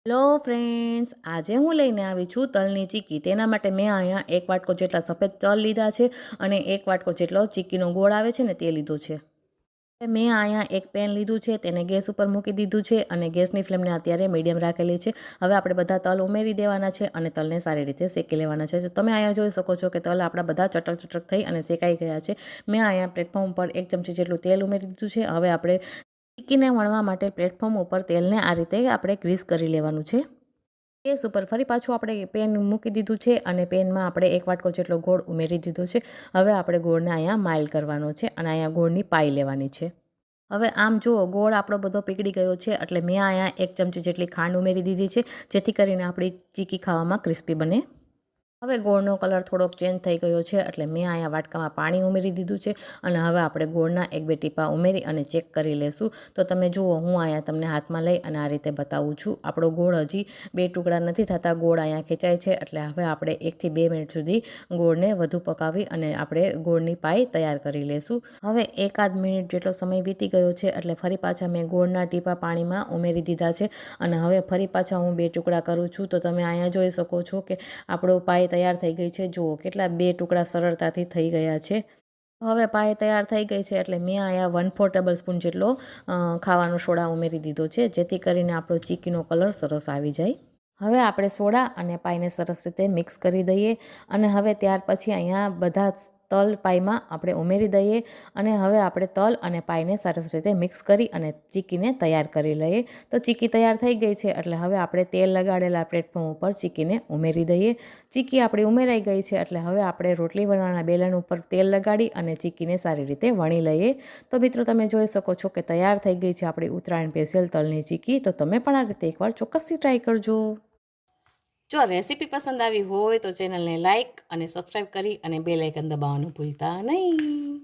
Hello friends, આજે હું લઈને આવી છું તલની ચીક્કી। તેના માટે મેં અહીંયા 1 વાટકો જેટલા સફેદ તલ લીધા છે અને 1 વાટકો જેટલો ચીક્કીનો ગોળ આવે છે ને તે લીધો છે। મેં અહીંયા એક પેન લીધું છે, તેને ગેસ ઉપર મૂકી દીધું છે અને ગેસની ફ્લેમને અત્યારે મીડિયમ રાખેલી છે। હવે આપણે બધા તલ ઉમેરી દેવાના છે અને તલને સારી રીતે શેકી લેવાના છે। તમે અહીંયા જોઈ શકો છો કે તલ આપણા બધા ચટક ચટક થઈ અને શેકાઈ ગયા છે। મેં અહીંયા પ્લેટફોર્મ પર 1 ચમચી જેટલું તેલ ઉમેરી દીધું છે। હવે આપણે ચીક્કીને વણવા માટે પ્લેટફોર્મ ઉપર તેલને આ રીતે આપણે ગ્રીસ કરી લેવાનું છે। ગેસ ઉપર ફરી પાછું આપણે પેન મૂકી દીધું છે અને પેનમાં આપણે 1 વાટકો જેટલો ગોળ ઉમેરી દીધો છે। હવે આપણે ગોળને અહીંયા માઇલ કરવાનો છે અને અહીંયા ગોળની પાઈ લેવાની છે। હવે આમ જુઓ, ગોળ આપણો બધો પીગળી ગયો છે એટલે મેં અહીંયા 1 ચમચી જેટલી ખાંડ ઉમેરી દીધી છે, જેથી કરીને આપણી ચીક્કી ખાવામાં ક્રિસ્પી બને। હવે ગોળનો કલર થોડોક ચેન્જ થઈ ગયો છે એટલે મેં અહીંયા વાટકામાં પાણી ઉમેરી દીધું છે અને હવે આપણે ગોળના 1-2 ટીપા ઉમેરી અને ચેક કરી લેશું। તો તમે જુઓ, હું અહીંયા તમને હાથમાં લઈ અને આ રીતે બતાવું છું। આપણો ગોળ હજી 2 ટુકડા નથી થતા, ગોળ અહીંયા ખેંચાય છે એટલે હવે આપણે 1 થી 2 મિનિટ સુધી ગોળને વધુ પકાવી અને આપણે ગોળની પાઈ તૈયાર કરી લેશું। હવે 1-8 મિનિટ જેટલો સમય વીતી ગયો છે એટલે ફરી પાછા મેં ગોળના ટીપા પાણીમાં ઉમેરી દીધા છે અને હવે ફરી પાછા હું 2 ટુકડા કરું છું। તો તમે અહીંયા જોઈ શકો છો કે આપણો પાઈ તૈયાર થઈ ગઈ છે। જુઓ, કેટલા 2 ટુકડા સરળતાથી થઈ ગયા છે। હવે પાઈ તૈયાર થઈ ગઈ છે એટલે મેં અહીંયા 1/4 ટેબલસ્પૂન જેટલો ખાવાનો સોડા ઉમેરી દીધો છે, જેથી કરીને આપણો ચીક્કીનો કલર સરસ આવી જાય। હવે આપણે સોડા અને પાઈને સરસ રીતે મિક્સ કરી દઈએ અને હવે ત્યાર પછી અહીંયા બધા તલ પાઈમાં આપણે ઉમેરી દઈએ અને હવે આપણે તલ અને પાઈને સરસ રીતે મિક્સ કરી અને ચીક્કીને તૈયાર કરી લઈએ। તો ચીક્કી તૈયાર થઈ ગઈ છે એટલે હવે આપણે તેલ લગાડેલા પ્લેટફોર્મ ઉપર ચીક્કીને ઉમેરી દઈએ। ચીક્કી આપણી ઉમેરાઈ ગઈ છે એટલે હવે આપણે રોટલી વણવાના બેલણ ઉપર તેલ લગાડી અને ચીક્કીને સારી રીતે વણી લઈએ। તો મિત્રો, તમે જોઈ શકો છો કે તૈયાર થઈ ગઈ છે આપણી ઉત્તરાયણ સ્પેશિયલ તલની ચીક્કી। તો તમે પણ આ રીતે એકવાર ચોક્કસથી ટ્રાય કરજો। જો રેસીપી પસંદ આવી હોય તો ચેનલને લાઇક અને સબસ્ક્રાઈબ કરી અને બેલ આઇકન દબાવવાનું ભૂલતા નહીં।